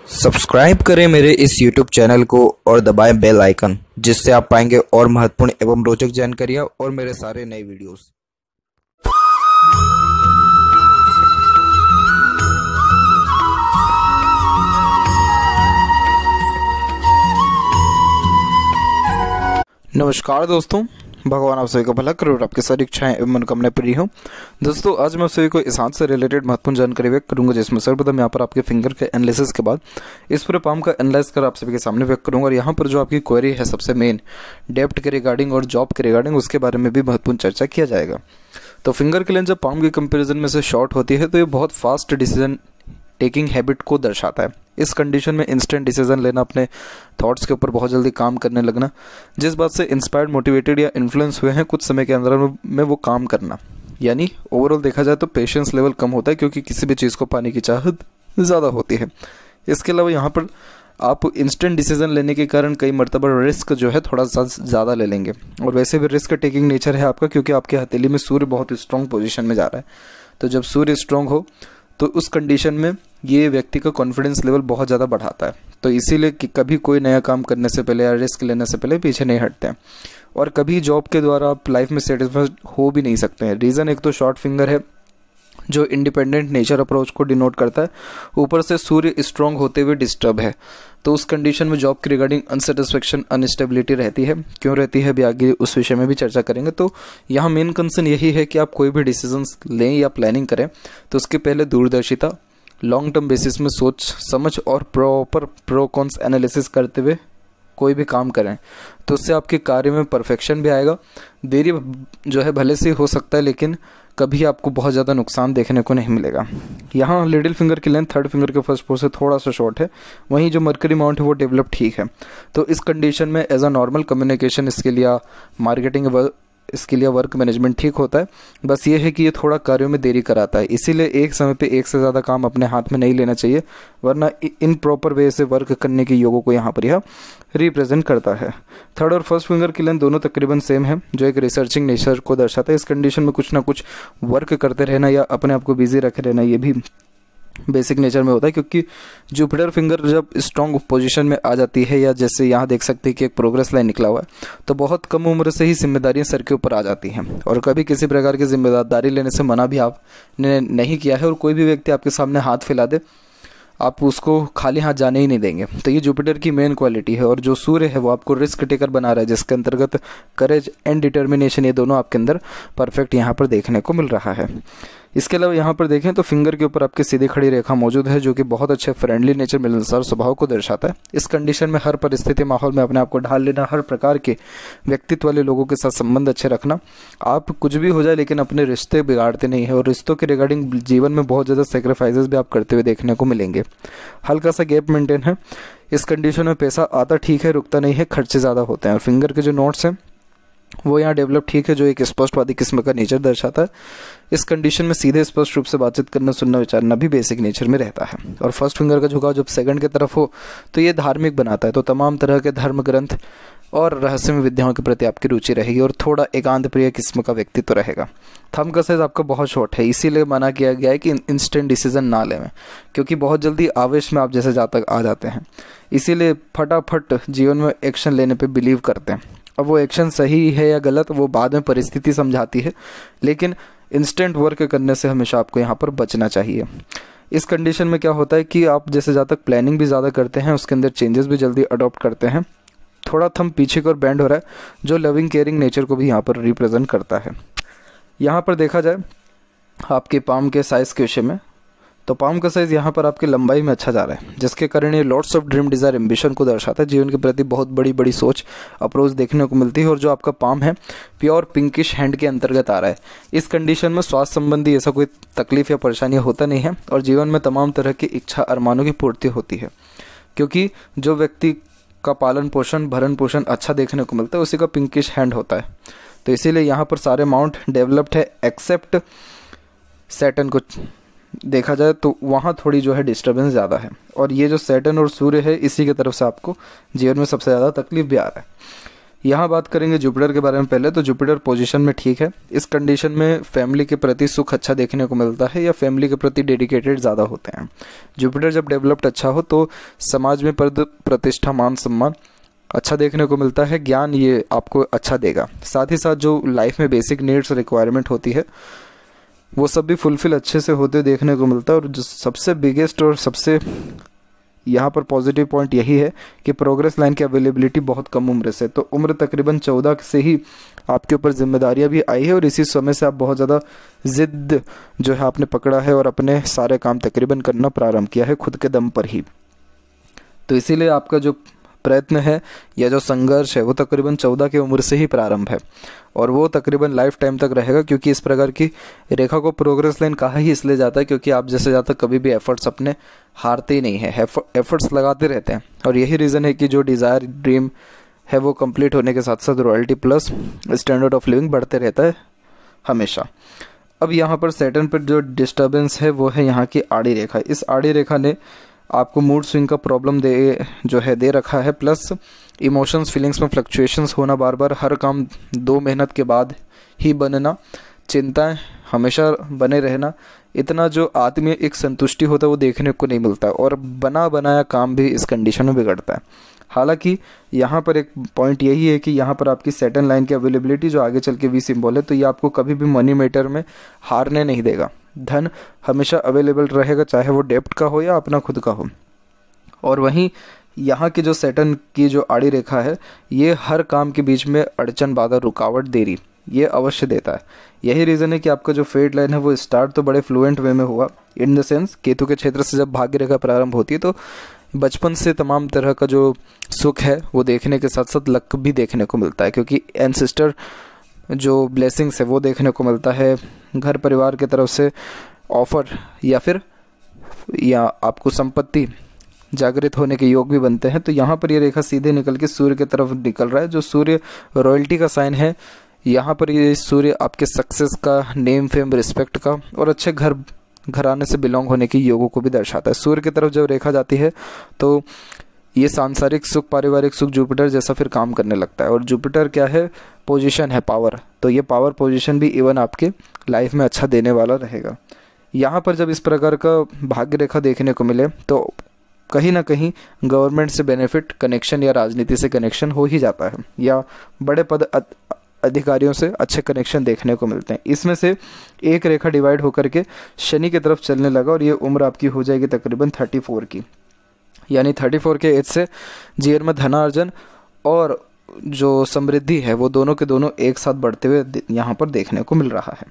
Subscribe करें मेरे इस YouTube चैनल को और दबाएं बेल आइकन, जिससे आप पाएंगे और महत्वपूर्ण एवं रोचक जानकारियां और मेरे सारे नए वीडियोस। नमस्कार दोस्तों, भगवान आप सभी को भला करे और आपकी सारी इच्छाएं एवं मनोकामनाएं पूरी हो। दोस्तों, आज मैं सभी को इस हाथ से रिलेटेड महत्वपूर्ण जानकारी व्यक्त करूंगा, जिसमें सर्वप्रथम यहाँ पर आपके फिंगर के एनालिसिस के बाद इस पूरे पाम का एनालाइज कर आप सभी के सामने व्यक्त करूंगा। और यहाँ पर जो आपकी क्वेरी है सबसे मेन डेप्थ के रिगार्डिंग और जॉब के रिगार्डिंग, उसके बारे में भी महत्वपूर्ण चर्चा किया जाएगा। तो फिंगर की लेंथ जब पाम की कंपेरिजन में से शॉर्ट होती है तो ये बहुत फास्ट डिसीजन टेकिंग हैबिट को दर्शाता है। इस कंडीशन में इंस्टेंट डिसीजन लेना, अपने थॉट्स के ऊपर बहुत जल्दी काम करने लगना, जिस बात से इंस्पायर्ड, मोटिवेटेड या इन्फ्लुएंस हुए हैं कुछ समय के अंदर में वो काम करना, यानी ओवरऑल देखा जाए तो पेशेंस लेवल कम होता है, क्योंकि किसी भी चीज़ को पाने की चाहत ज़्यादा होती है। इसके अलावा यहाँ पर आप इंस्टेंट डिसीजन लेने के कारण कई मर्तबा रिस्क जो है थोड़ा सा ज़्यादा ले लेंगे, और वैसे भी रिस्क टेकिंग नेचर है आपका, क्योंकि आपके हथेली में सूर्य बहुत स्ट्रॉन्ग पोजीशन में जा रहा है। तो जब सूर्य स्ट्रॉन्ग हो तो उस कंडीशन में ये व्यक्ति का कॉन्फिडेंस लेवल बहुत ज़्यादा बढ़ाता है। तो इसीलिए कि कभी कोई नया काम करने से पहले या रिस्क लेने से पहले पीछे नहीं हटते हैं, और कभी जॉब के द्वारा आप लाइफ में सेटिस्फाइड हो भी नहीं सकते हैं। रीज़न एक तो शॉर्ट फिंगर है जो इंडिपेंडेंट नेचर अप्रोच को डिनोट करता है, ऊपर से सूर्य स्ट्रांग होते हुए डिस्टर्ब है। तो उस कंडीशन में जॉब की रिगार्डिंग अनसेटिस्फेक्शन, अनस्टेबिलिटी रहती है। क्यों रहती है अभी आगे उस विषय में भी चर्चा करेंगे। तो यहाँ मेन कंसर्न यही है कि आप कोई भी डिसीजंस लें या प्लानिंग करें तो उसके पहले दूरदर्शिता, लॉन्ग टर्म बेसिस में सोच समझ और प्रॉपर प्रो कॉन्स एनालिसिस करते हुए कोई भी काम करें, तो उससे आपके कार्य में परफेक्शन भी आएगा। देरी जो है भले से हो सकता है, लेकिन कभी आपको बहुत ज़्यादा नुकसान देखने को नहीं मिलेगा। यहाँ लिटिल फिंगर की लेंथ थर्ड फिंगर के फर्स्ट पोर से थोड़ा सा शॉर्ट है, वहीं जो मर्करी माउंट है वो डेवलप ठीक है। तो इस कंडीशन में as a normal communication skill या मार्केटिंग स्किल या वर्क मैनेजमेंट ठीक होता है। बस ये है कि ये थोड़ा कार्यों में देरी कराता है, इसीलिए एक समय पे एक से ज़्यादा काम अपने हाथ में नहीं लेना चाहिए, वरना इन प्रॉपर वे से वर्क करने के योगों को यहाँ पर यह रिप्रेजेंट करता है। थर्ड और फर्स्ट फिंगर की लेंथ दोनों तकरीबन सेम है, जो एक रिसर्चिंग नेचर को दर्शाता है। इस कंडीशन में कुछ ना कुछ वर्क करते रहना या अपने आप को बिजी रखे रहना, ये भी बेसिक नेचर में होता है। क्योंकि जुपिटर फिंगर जब स्ट्रॉन्ग पोजीशन में आ जाती है, या जैसे यहाँ देख सकते हैं कि एक प्रोग्रेस लाइन निकला हुआ है, तो बहुत कम उम्र से ही जिम्मेदारियां सर के ऊपर आ जाती हैं, और कभी किसी प्रकार की जिम्मेदारी लेने से मना भी आपने नहीं किया है। और कोई भी व्यक्ति आपके सामने हाथ फैला दे, आप उसको खाली हाथ जाने ही नहीं देंगे। तो ये जुपिटर की मेन क्वालिटी है। और जो सूर्य है वो आपको रिस्क टेकर बना रहा है, जिसके अंतर्गत करेज एंड डिटर्मिनेशन ये दोनों आपके अंदर परफेक्ट यहाँ पर देखने को मिल रहा है। इसके अलावा यहाँ पर देखें तो फिंगर के ऊपर आपकी सीधी खड़ी रेखा मौजूद है, जो कि बहुत अच्छे फ्रेंडली नेचर, मिलनसार स्वभाव को दर्शाता है। इस कंडीशन में हर परिस्थिति माहौल में अपने आप को ढाल लेना, हर प्रकार के व्यक्तित्व वाले लोगों के साथ संबंध अच्छे रखना। आप कुछ भी हो जाए लेकिन अपने रिश्ते बिगाड़ते नहीं है, और रिश्तों के रिगार्डिंग जीवन में बहुत ज़्यादा सेक्रीफाइसेस भी आप करते हुए देखने को मिलेंगे। हल्का सा गैप मेंटेन है। इस कंडीशन में पैसा आता ठीक है, रुकता नहीं है, खर्चे ज़्यादा होते हैं। और फिंगर के जो नोट्स हैं वो यहाँ डेवलप ठीक है, जो एक स्पष्टवादी किस्म का नेचर दर्शाता है। इस कंडीशन में सीधे स्पष्ट रूप से बातचीत करना, सुनना, विचारना भी बेसिक नेचर में रहता है। और फर्स्ट फिंगर का झुकाव जब सेकंड की तरफ हो तो ये धार्मिक बनाता है। तो तमाम तरह के धर्म ग्रंथ और रहस्यमय विद्याओं के प्रति आपकी रुचि रहेगी, और थोड़ा एकांत प्रिय किस्म का व्यक्तित्व रहेगा। थंब का साइज आपका बहुत शॉर्ट है, इसीलिए मना किया गया है कि इंस्टेंट डिसीजन ना लें, क्योंकि बहुत जल्दी आवेश में आप जैसे जातक आ जाते हैं। इसीलिए फटाफट जीवन में एक्शन लेने पे बिलीव करते हैं। अब वो एक्शन सही है या गलत वो बाद में परिस्थिति समझाती है, लेकिन इंस्टेंट वर्क करने से हमेशा आपको यहाँ पर बचना चाहिए। इस कंडीशन में क्या होता है कि आप जैसे जातक प्लानिंग भी ज़्यादा करते हैं, उसके अंदर चेंजेस भी जल्दी अडॉप्ट करते हैं। थोड़ा थंब पीछे की ओर बैंड हो रहा है, जो लविंग केयरिंग नेचर को भी यहाँ पर रिप्रेजेंट करता है। यहाँ पर देखा जाए आपके पाम के साइज़ के विषय में, तो पाम का साइज़ यहाँ पर आपकी लंबाई में अच्छा जा रहा है, जिसके कारण ये lots of dream, desire, ambition को दर्शाता है। जीवन के प्रति बहुत बड़ी बड़ी सोच, अप्रोच देखने को मिलती है। और जो आपका पाम है प्योर पिंकिश हैंड के अंतर्गत आ रहा है। इस कंडीशन में स्वास्थ्य संबंधी ऐसा कोई तकलीफ या परेशानी होता नहीं है, और जीवन में तमाम तरह की इच्छा अरमानों की पूर्ति होती है। क्योंकि जो व्यक्ति का पालन पोषण, भरण पोषण अच्छा देखने को मिलता है, उसी का पिंकिश हैंड होता है। तो इसीलिए यहाँ पर सारे माउंट डेवलप्ड है, एक्सेप्ट सैटर्न को देखा जाए तो वहाँ थोड़ी जो है डिस्टर्बेंस ज़्यादा है। और ये जो सैटर्न और सूर्य है, इसी की तरफ से आपको जीवन में सबसे ज़्यादा तकलीफ भी आ रहा है। यहाँ बात करेंगे जुपिटर के बारे में पहले। तो जुपिटर पोजीशन में ठीक है। इस कंडीशन में फैमिली के प्रति सुख अच्छा देखने को मिलता है या फैमिली के प्रति डेडिकेटेड ज़्यादा होते हैं। जुपिटर जब डेवलप्ड अच्छा हो तो समाज में पद प्रतिष्ठा मान सम्मान अच्छा देखने को मिलता है। ज्ञान ये आपको अच्छा देगा। साथ ही साथ जो लाइफ में बेसिक नीड्स रिक्वायरमेंट होती है वो सब भी फुलफिल अच्छे से होते देखने को मिलता है। और जो सबसे बिगेस्ट और सबसे यहाँ पर पॉजिटिव पॉइंट यही है कि प्रोग्रेस लाइन की अवेलेबिलिटी बहुत कम उम्र से, तो उम्र तकरीबन 14 से ही आपके ऊपर जिम्मेदारियां भी आई है और इसी समय से आप बहुत ज़्यादा जिद जो है आपने पकड़ा है और अपने सारे काम तकरीबन करना प्रारंभ किया है खुद के दम पर ही। तो इसीलिए आपका जो प्रयत्न है या जो संघर्ष है वो तकरीबन 14 की उम्र से ही प्रारंभ है और वो तकरीबन लाइफ टाइम तक रहेगा, क्योंकि इस प्रकार की रेखा को प्रोग्रेस लाइन कहा ही इसलिए जाता है क्योंकि आप जैसे जाता कभी भी एफर्ट्स अपने हारते ही नहीं है, एफर्ट्स लगाते रहते हैं। और यही रीज़न है कि जो डिज़ायर ड्रीम है वो कंप्लीट होने के साथ साथ royalty plus standard of living बढ़ते रहता है हमेशा। अब यहाँ पर सैटर्न पर जो डिस्टर्बेंस है वो है यहाँ की आड़ी रेखा। इस आड़ी रेखा ने आपको मूड स्विंग का प्रॉब्लम दे रखा है, प्लस इमोशंस फीलिंग्स में फ्लक्चुएशंस होना, बार बार हर काम 2 मेहनत के बाद ही बनना, चिंताएं हमेशा बने रहना, इतना जो आत्मीय एक संतुष्टि होता है वो देखने को नहीं मिलता और बना बनाया काम भी इस कंडीशन में बिगड़ता है। हालांकि यहाँ पर एक पॉइंट यही है कि यहाँ पर आपकी सैटर्न लाइन की अवेलेबिलिटी जो आगे चल के वी सिंबल है, तो ये आपको कभी भी मनी मैटर में हारने नहीं देगा। धन हमेशा अवेलेबल रहेगा, चाहे वो डेब्ट का हो या अपना खुद का हो। और वहीं यहाँ की जो सैटर्न की जो आड़ी रेखा है ये हर काम के बीच में अड़चन बाधा रुकावट देरी ये अवश्य देता है। यही रीज़न है कि आपका जो फेट लाइन है वो स्टार्ट तो बड़े फ्लुएंट वे में हुआ, इन द सेंस केतु के क्षेत्र से जब भाग्य रेखा प्रारंभ होती है तो बचपन से तमाम तरह का जो सुख है वो देखने के साथ साथ लक भी देखने को मिलता है, क्योंकि एंसेस्टर जो ब्लेसिंग्स है वो देखने को मिलता है, घर परिवार की तरफ से ऑफर या आपको संपत्ति जागृत होने के योग भी बनते हैं। तो यहाँ पर ये रेखा सीधे निकल के सूर्य की तरफ निकल रहा है, जो सूर्य रॉयल्टी का साइन है। यहाँ पर ये सूर्य आपके सक्सेस का, नेम फेम रिस्पेक्ट का और अच्छे घराने से बिलोंग होने के योगों को भी दर्शाता है। सूर्य की तरफ जब रेखा जाती है तो ये सांसारिक सुख, पारिवारिक सुख जुपिटर जैसा फिर काम करने लगता है। और जुपिटर क्या है, पोजीशन है, पावर। तो ये पावर पोजीशन भी इवन आपके लाइफ में अच्छा देने वाला रहेगा। यहाँ पर जब इस प्रकार का भाग्य रेखा देखने को मिले तो कहीं ना कहीं गवर्नमेंट से बेनिफिट कनेक्शन या राजनीति से कनेक्शन हो ही जाता है, या बड़े पद अधिकारियों से अच्छे कनेक्शन देखने को मिलते हैं। इसमें से एक रेखा डिवाइड होकर के शनि की तरफ चलने लगा और ये उम्र आपकी हो जाएगी तकरीबन 34 की, यानी 34 के एज से जीवन में धनार्जन और जो समृद्धि है वो दोनों के दोनों एक साथ बढ़ते हुए यहाँ पर देखने को मिल रहा है।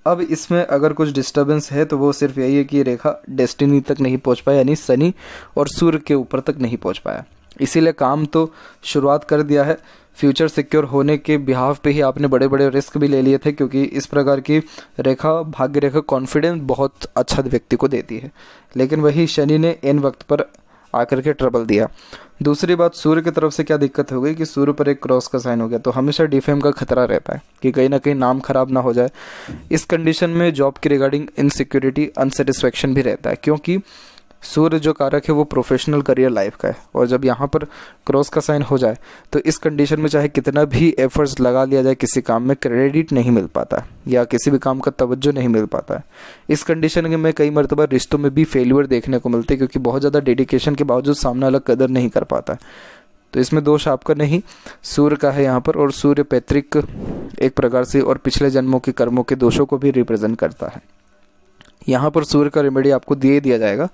अब इसमें अगर कुछ डिस्टर्बेंस है तो वो सिर्फ यही है कि ये रेखा डेस्टिनी तक नहीं पहुँच पाया, यानी शनि और सूर्य के ऊपर तक नहीं पहुँच पाया। इसीलिए काम तो शुरुआत कर दिया है, फ्यूचर सिक्योर होने के बिहाफ पे ही आपने बड़े बड़े रिस्क भी ले लिए थे, क्योंकि इस प्रकार की रेखा, भाग्य रेखा, कॉन्फिडेंस बहुत अच्छा व्यक्ति को देती है। लेकिन वही शनि ने इन वक्त पर आकर के ट्रबल दिया। दूसरी बात, सूर्य की तरफ से क्या दिक्कत हो गई कि सूर्य पर एक क्रॉस का साइन हो गया, तो हमेशा डिफेम का खतरा रहता है कि कहीं ना कहीं नाम खराब ना हो जाए। इस कंडीशन में जॉब की रिगार्डिंग इनसिक्योरिटी, अनसेटिस्फैक्शन भी रहता है, क्योंकि सूर्य जो कारक है वो प्रोफेशनल करियर लाइफ का है। और जब यहाँ पर क्रॉस का साइन हो जाए तो इस कंडीशन में चाहे कितना भी एफर्ट्स लगा लिया जाए, किसी काम में क्रेडिट नहीं मिल पाता या किसी भी काम का तवज्जो नहीं मिल पाता है। इस कंडीशन में कई मरतबा रिश्तों में भी फेलियर देखने को मिलते हैं, क्योंकि बहुत ज़्यादा डेडिकेशन के बावजूद सामने वाला कदर नहीं कर पाता। तो इसमें दोष आपका नहीं, सूर्य का है यहाँ पर। और सूर्य पैतृक एक प्रकार से और पिछले जन्मों के कर्मों के दोषों को भी रिप्रेजेंट करता है। यहाँ पर सूर्य का रेमेडी आपको दिया जाएगा,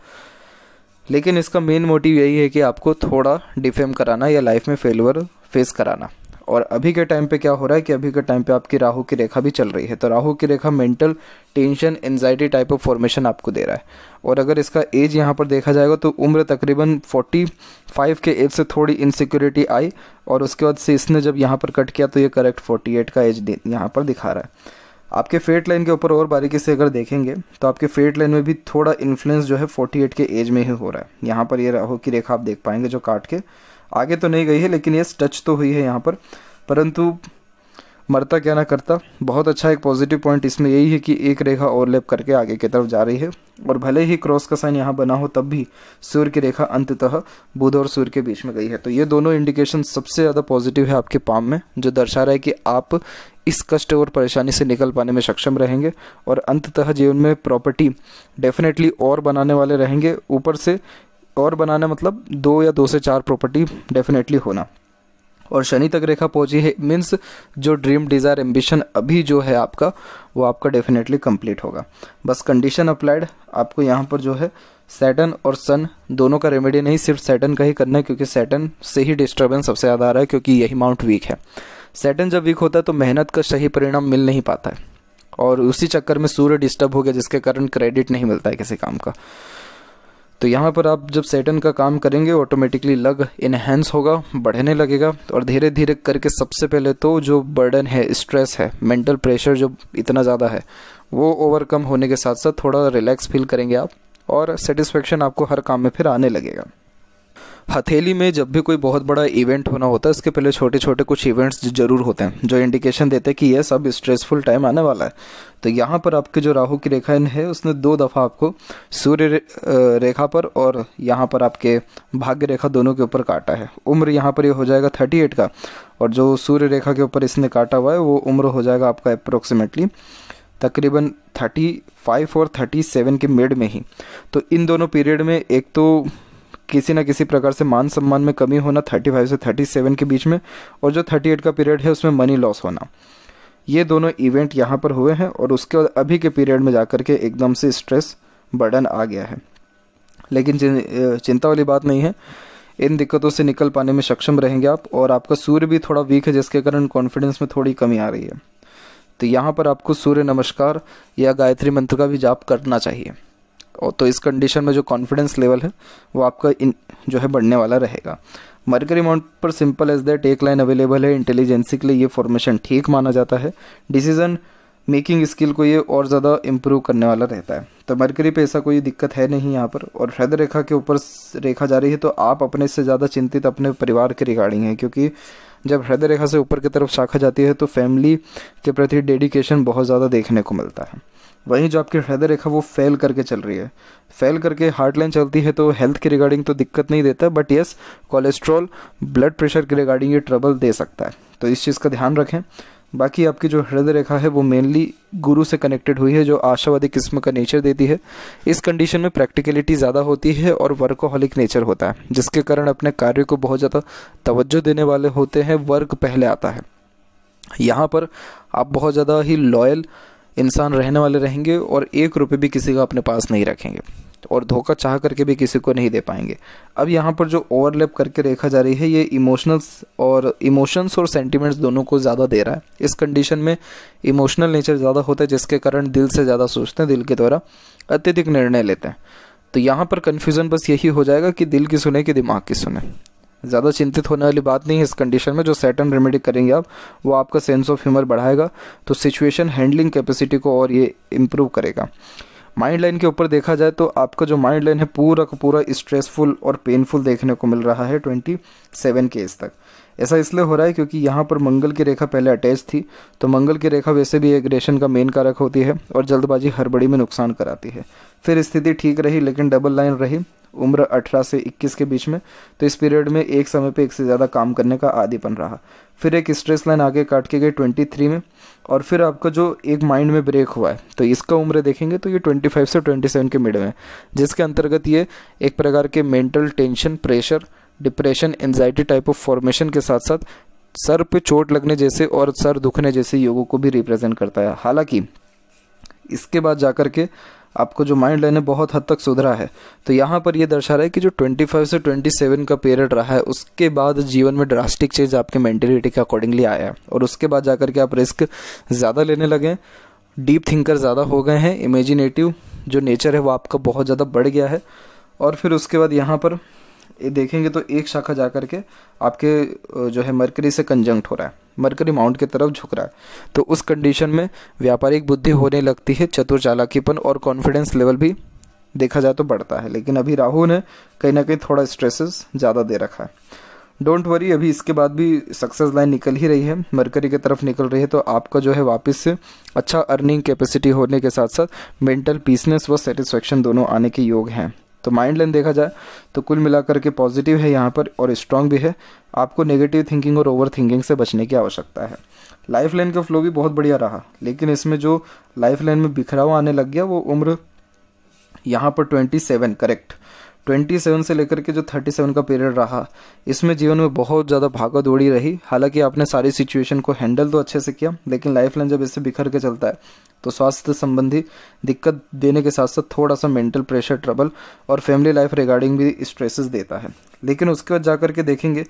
लेकिन इसका मेन मोटिव यही है कि आपको थोड़ा डिफेम कराना या लाइफ में फेलियर फेस कराना। और अभी के टाइम पे क्या हो रहा है कि अभी के टाइम पे आपकी राहु की रेखा भी चल रही है, तो राहु की रेखा mental tension, anxiety type of formation आपको दे रहा है। और अगर इसका एज यहाँ पर देखा जाएगा तो उम्र तकरीबन 45 के एज से थोड़ी इनसिक्योरिटी आई, और उसके बाद से इसने जब यहाँ पर कट किया तो ये करेक्ट 48 का एज यहाँ पर दिखा रहा है। आपके फेट लाइन के ऊपर और बारीकी से अगर देखेंगे तो आपके फेट लाइन में भी थोड़ा इन्फ्लुएंस जो है 48 के एज में ही हो रहा है। यहाँ पर ये राहु की रेखा आप देख पाएंगे जो काट के आगे तो नहीं गई है, लेकिन ये टच तो हुई है यहाँ पर, परंतु मरता क्या ना करता। बहुत अच्छा एक पॉजिटिव पॉइंट इसमें यही है कि एक रेखा ओवरलैप करके आगे की तरफ जा रही है, और भले ही क्रॉस का साइन यहाँ बना हो तब भी सूर्य की रेखा अंततः बुध और सूर्य के बीच में गई है। तो ये दोनों इंडिकेशन सबसे ज़्यादा पॉजिटिव है आपके पाम में, जो दर्शा रहा है कि आप इस कष्ट और परेशानी से निकल पाने में सक्षम रहेंगे और अंततः जीवन में प्रॉपर्टी डेफिनेटली और बनाने वाले रहेंगे। ऊपर से और बनाना मतलब 2 या 2 से 4 प्रॉपर्टी डेफिनेटली होना। और शनि तक रेखा पहुंची है, मीन्स जो ड्रीम डिज़ायर एम्बिशन अभी जो है आपका, वो आपका डेफिनेटली कंप्लीट होगा। बस कंडीशन अप्लाइड आपको यहाँ पर जो है सैटर्न और सन दोनों का रेमेडी नहीं, सिर्फ सैटर्न का ही करना है, क्योंकि सैटर्न से ही डिस्टर्बेंस सबसे ज़्यादा आ रहा है, क्योंकि यही माउंट वीक है। सैटर्न जब वीक होता है तो मेहनत का सही परिणाम मिल नहीं पाता है, और उसी चक्कर में सूर्य डिस्टर्ब हो गया, जिसके कारण क्रेडिट नहीं मिलता है किसी काम का। तो यहाँ पर आप जब सैटर्न का काम करेंगे ऑटोमेटिकली लग इनहेंस होगा, बढ़ने लगेगा, और धीरे धीरे करके सबसे पहले तो जो बर्डन है, स्ट्रेस है, मेंटल प्रेशर जो इतना ज़्यादा है, वो ओवरकम होने के साथ साथ थोड़ा रिलैक्स फील करेंगे आप, और सेटिस्फेक्शन आपको हर काम में फिर आने लगेगा। हथेली में जब भी कोई बहुत बड़ा इवेंट होना होता है, इसके पहले छोटे छोटे कुछ इवेंट्स जरूर होते हैं जो इंडिकेशन देते हैं कि ये सब स्ट्रेसफुल टाइम आने वाला है। तो यहाँ पर आपके जो राहु की रेखा है उसने 2 दफ़ा आपको सूर्य रेखा पर और यहाँ पर आपके भाग्य रेखा दोनों के ऊपर काटा है। उम्र यहाँ पर ये हो जाएगा 38 का, और जो सूर्य रेखा के ऊपर इसने काटा हुआ है वो उम्र हो जाएगा आपका अप्रोक्सीमेटली तकरीबन 35 और 37 के मिड में ही। तो इन दोनों पीरियड में एक तो किसी न किसी प्रकार से मान सम्मान में कमी होना 35 से 37 के बीच में, और जो 38 का पीरियड है उसमें मनी लॉस होना, ये दोनों इवेंट यहाँ पर हुए हैं। और उसके बाद अभी के पीरियड में जाकर के एकदम से स्ट्रेस बर्डन आ गया है। लेकिन चिंता वाली बात नहीं है, इन दिक्कतों से निकल पाने में सक्षम रहेंगे आप। और आपका सूर्य भी थोड़ा वीक है, जिसके कारण कॉन्फिडेंस में थोड़ी कमी आ रही है। तो यहाँ पर आपको सूर्य नमस्कार या गायत्री मंत्र का भी जाप करना चाहिए, और तो इस कंडीशन में जो कॉन्फिडेंस लेवल है वो आपका जो है बढ़ने वाला रहेगा। मरकरी माउंट पर सिंपल एज दैट एक लाइन अवेलेबल है, इंटेलिजेंसी के लिए ये फॉर्मेशन ठीक माना जाता है, डिसीजन मेकिंग स्किल को ये और ज़्यादा इम्प्रूव करने वाला रहता है। तो मरकरी पे ऐसा कोई दिक्कत है नहीं यहाँ पर। और हृदय रेखा के ऊपर रेखा जा रही है, तो आप अपने से ज़्यादा चिंतित अपने परिवार के रिगार्डिंग है, क्योंकि जब हृदय रेखा से ऊपर की तरफ शाखा जाती है तो फैमिली के प्रति डेडिकेशन बहुत ज़्यादा देखने को मिलता है। वहीं जो आपकी हृदय रेखा वो फेल करके चल रही है, फेल करके हार्ट लाइन चलती है, तो हेल्थ के रिगार्डिंग तो दिक्कत नहीं देता, but yes cholesterol blood pressure के रिगार्डिंग ये ट्रबल दे सकता है। तो इस चीज़ का ध्यान रखें। बाकी आपकी जो हृदय रेखा है वो मेनली गुरु से कनेक्टेड हुई है, जो आशावादी किस्म का नेचर देती है। इस कंडीशन में प्रैक्टिकलिटी ज़्यादा होती है और वर्कोहॉलिक नेचर होता है, जिसके कारण अपने कार्य को बहुत ज़्यादा तवज्जो देने वाले होते हैं, वर्क पहले आता है। यहाँ पर आप बहुत ज़्यादा ही लॉयल इंसान रहने वाले रहेंगे, और 1 रुपये भी किसी का अपने पास नहीं रखेंगे, और धोखा चाह करके भी किसी को नहीं दे पाएंगे। अब यहाँ पर जो ओवरलैप करके रेखा जा रही है, ये इमोशंस और सेंटिमेंट्स दोनों को ज़्यादा दे रहा है। इस कंडीशन में इमोशनल नेचर ज़्यादा होता है, जिसके कारण दिल से ज़्यादा सोचते हैं, दिल के द्वारा अत्यधिक निर्णय लेते हैं। तो यहाँ पर कन्फ्यूज़न बस यही हो जाएगा कि दिल की सुने कि दिमाग की सुने। ज़्यादा चिंतित होने वाली बात नहीं है इस कंडीशन में। जो सैटर्न रेमेडी करेंगे आप, वो आपका सेंस ऑफ ह्यूमर बढ़ाएगा, तो सिचुएशन हैंडलिंग कैपेसिटी को और ये इम्प्रूव करेगा। माइंड लाइन के ऊपर देखा जाए तो आपका जो माइंड लाइन है पूरा का पूरा स्ट्रेसफुल और पेनफुल देखने को मिल रहा है 27 के एज तक। ऐसा इसलिए हो रहा है क्योंकि यहाँ पर मंगल की रेखा पहले अटैच थी, तो मंगल की रेखा वैसे भी एग्रेशन का मेन कारक होती है और जल्दबाजी हड़बड़ी में नुकसान कराती है। फिर स्थिति ठीक रही, लेकिन डबल लाइन रही उम्र 18 से 21 के बीच में, तो इस पीरियड में एक समय पे एक से ज़्यादा काम करने का आदीपन रहा। फिर एक स्ट्रेस लाइन आगे काट के गई 23 में, और फिर आपका जो एक माइंड में ब्रेक हुआ है, तो इसका उम्र देखेंगे तो ये 25 से 27 के मिड में, जिसके अंतर्गत ये एक प्रकार के mental tension, pressure, depression, anxiety type of formation के साथ साथ सर पे चोट लगने जैसे और सर दुखने जैसे योगों को भी रिप्रेजेंट करता है। हालांकि इसके बाद जाकर के आपको जो माइंड लाइन है बहुत हद तक सुधरा है। तो यहाँ पर ये दर्शा रहा है कि जो 25 से 27 का पीरियड रहा है, उसके बाद जीवन में ड्रास्टिक चेंज आपके मेंटेलिटी के अकॉर्डिंगली आया है, और उसके बाद जाकर के आप रिस्क ज़्यादा लेने लगे, डीप थिंकर ज़्यादा हो गए हैं, इमेजिनेटिव जो नेचर है वो आपका बहुत ज़्यादा बढ़ गया है। और फिर उसके बाद यहाँ पर ये देखेंगे तो एक शाखा जाकर के आपके जो है मरकरी से कंजंक्ट हो रहा है, मरकरी माउंट की तरफ झुक रहा है। तो उस कंडीशन में व्यापारिक बुद्धि होने लगती है, चतुर चालाकीपन और कॉन्फिडेंस लेवल भी देखा जाए तो बढ़ता है। लेकिन अभी राहु ने कहीं ना कहीं थोड़ा स्ट्रेसेस ज़्यादा दे रखा है। डोंट वरी, अभी इसके बाद भी सक्सेस लाइन निकल ही रही है, मरकरी की तरफ निकल रही है। तो आपका जो है वापस से अच्छा अर्निंग कैपेसिटी होने के साथ साथ मेंटल पीसनेस व सेटिस्फेक्शन दोनों आने के योग हैं। तो माइंड लाइन देखा जाए तो कुल मिलाकर के पॉजिटिव है यहाँ पर और स्ट्रांग भी है। आपको नेगेटिव थिंकिंग और ओवर थिंकिंग से बचने की आवश्यकता है। लाइफ लाइन का फ्लो भी बहुत बढ़िया रहा, लेकिन इसमें जो लाइफ लाइन में बिखराव आने लग गया वो उम्र यहाँ पर 27 करेक्ट 27 से लेकर के जो 37 का पीरियड रहा, इसमें जीवन में बहुत ज़्यादा भागा दौड़ी रही। हालांकि आपने सारी सिचुएशन को हैंडल तो अच्छे से किया, लेकिन लाइफ लाइन जब इससे बिखर के चलता है तो स्वास्थ्य संबंधी दिक्कत देने के साथ साथ थोड़ा सा मेंटल प्रेशर, ट्रबल और फैमिली लाइफ रिगार्डिंग भी स्ट्रेसेस देता है। लेकिन उसके बाद जाकर के देखेंगे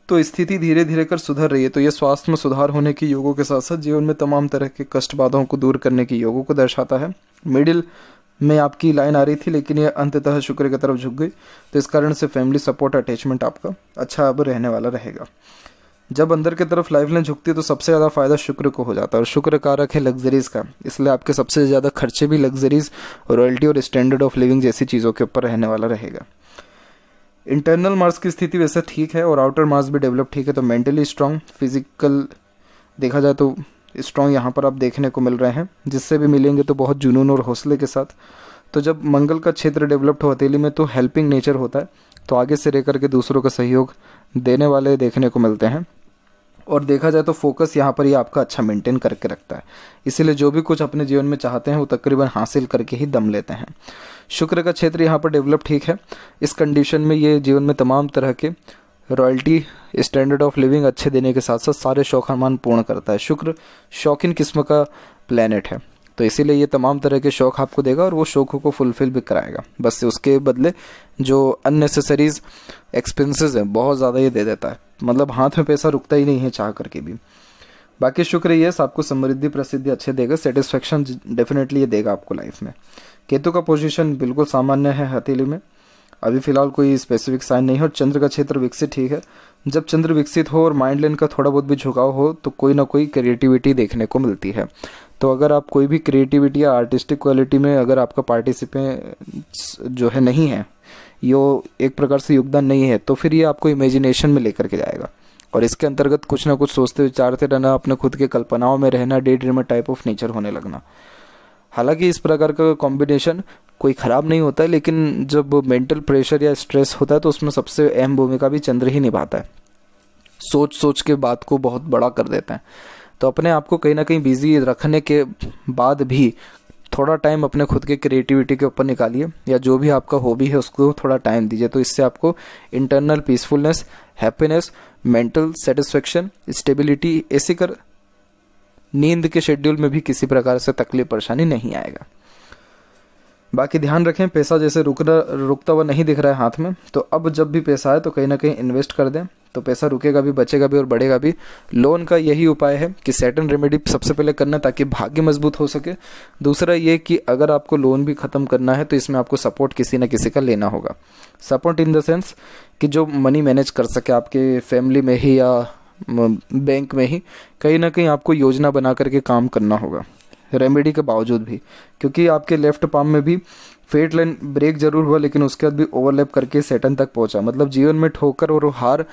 तो स्थिति धीरे धीरे कर सुधर रही है। तो ये स्वास्थ्य में सुधार होने की योगों के साथ साथ जीवन में तमाम तरह के कष्ट बाधाओं को दूर करने की योगों को दर्शाता है। मिडिल में आपकी लाइन आ रही थी, लेकिन ये अंततः शुक्र की तरफ झुक गई, तो इस कारण से फैमिली सपोर्ट अटैचमेंट आपका अच्छा अब रहने वाला रहेगा। जब अंदर की तरफ लाइफ लाइन झुकती है तो सबसे ज़्यादा फायदा शुक्र को हो जाता है, और शुक्र कारक है लग्जरीज का, इसलिए आपके सबसे ज़्यादा खर्चे भी लग्जरीज, रॉयल्टी और स्टैंडर्ड ऑफ लिविंग जैसी चीज़ों के ऊपर रहने वाला रहेगा। इंटरनल मार्क्स की स्थिति वैसे ठीक है और आउटर मार्क्स भी डेवलप ठीक है। तो मेंटली स्ट्रांग, फिजिकल देखा जाए तो स्ट्रांग यहाँ पर आप देखने को मिल रहे हैं, जिससे भी मिलेंगे तो बहुत जुनून और हौसले के साथ। तो जब मंगल का क्षेत्र डेवलप्ड हो हथेली में तो हेल्पिंग नेचर होता है, तो आगे से रह करके दूसरों का सहयोग देने वाले देखने को मिलते हैं। और देखा जाए तो फोकस यहाँ पर ये आपका अच्छा मेंटेन करके रखता है, इसीलिए जो भी कुछ अपने जीवन में चाहते हैं वो तकरीबन हासिल करके ही दम लेते हैं। शुक्र का क्षेत्र यहाँ पर डेवलप ठीक है। इस कंडीशन में ये जीवन में तमाम तरह के रॉयल्टी, स्टैंडर्ड ऑफ लिविंग अच्छे देने के साथ साथ सारे शौक अरमान पूर्ण करता है। शुक्र शौकीन किस्म का प्लैनेट है, तो इसीलिए ये तमाम तरह के शौक आपको देगा और वो शौकों को फुलफिल भी कराएगा। बस उसके बदले जो अननेसेसरीज एक्सपेंसेस हैं बहुत ज़्यादा ये दे देता है, मतलब हाथ में पैसा रुकता ही नहीं है चाह करके भी। बाकी शुक्र ये आपको समृद्धि, प्रसिद्धि अच्छे देगा, सेटिस्फेक्शन डेफिनेटली ये देगा आपको लाइफ में। केतु का पोजीशन बिल्कुल सामान्य है हथेली में, अभी फिलहाल कोई स्पेसिफिक साइन नहीं है। और चंद्र का क्षेत्र विकसित ठीक है। जब चंद्र विकसित हो और माइंड लाइन का थोड़ा बहुत भी झुकाव हो तो कोई ना कोई क्रिएटिविटी देखने को मिलती है। तो अगर आप कोई भी क्रिएटिविटी या आर्टिस्टिक क्वालिटी में अगर आपका पार्टिसिपेट जो है नहीं है, यो एक प्रकार से योगदान नहीं है, तो फिर ये आपको इमेजिनेशन में लेकर के जाएगा और इसके अंतर्गत कुछ ना कुछ सोचते विचारते रहना, अपने खुद के कल्पनाओं में रहना, day dreamer type of nature होने लगना। हालांकि इस प्रकार का कॉम्बिनेशन कोई ख़राब नहीं होता है, लेकिन जब मेंटल प्रेशर या स्ट्रेस होता है तो उसमें सबसे अहम भूमिका भी चंद्र ही निभाता है। सोच सोच के बात को बहुत बड़ा कर देते हैं। तो अपने आप को कहीं ना कहीं बिजी रखने के बाद भी थोड़ा टाइम अपने खुद के क्रिएटिविटी के ऊपर निकालिए, या जो भी आपका हॉबी है उसको थोड़ा टाइम दीजिए। तो इससे आपको internal peacefulness, happiness, mental satisfaction, stability, ऐसी कर नींद के शेड्यूल में भी किसी प्रकार से तकलीफ परेशानी नहीं आएगा। बाकी ध्यान रखें, पैसा जैसे रुकता हुआ नहीं दिख रहा है हाथ में, तो अब जब भी पैसा आए तो कहीं ना कहीं इन्वेस्ट कर दें, तो पैसा रुकेगा भी, बचेगा भी और बढ़ेगा भी। लोन का यही उपाय है कि सैटर्न रेमेडी सबसे पहले करना ताकि भाग्य मजबूत हो सके। दूसरा ये कि अगर आपको लोन भी ख़त्म करना है तो इसमें आपको सपोर्ट किसी न किसी का लेना होगा। सपोर्ट इन द सेंस कि जो मनी मैनेज कर सके आपके फैमिली में ही या बैंक में ही, कहीं ना कहीं आपको योजना बना करके काम करना होगा रेमेडी के बावजूद भी, क्योंकि आपके लेफ्ट पाम में भी फेट लाइन ब्रेक जरूर हुआ, लेकिन उसके बाद भी ओवरलैप करके सैटर्न तक पहुंचा। मतलब जीवन में ठोकर और हार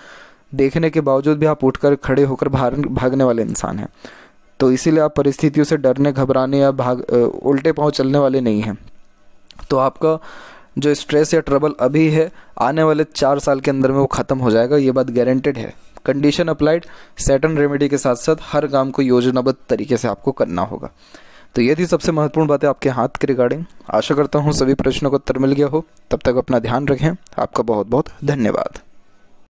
देखने के बावजूद भी आप उठकर खड़े होकर भागने वाले इंसान हैं। तो इसीलिए आप परिस्थितियों से डरने, घबराने या उल्टे पांव चलने वाले नहीं हैं। तो आपका जो स्ट्रेस या ट्रबल अभी है, आने वाले 4 साल के अंदर में वो ख़त्म हो जाएगा, ये बात गारंटेड है। कंडीशन अप्लाइड, सैटर्न रेमेडी के साथ साथ हर काम को योजनाबद्ध तरीके से आपको करना होगा। तो ये थी सबसे महत्वपूर्ण बातें आपके हाथ के रिगार्डिंग। आशा करता हूँ सभी प्रश्नों का उत्तर मिल गया हो। तब तक अपना ध्यान रखें। आपका बहुत बहुत धन्यवाद।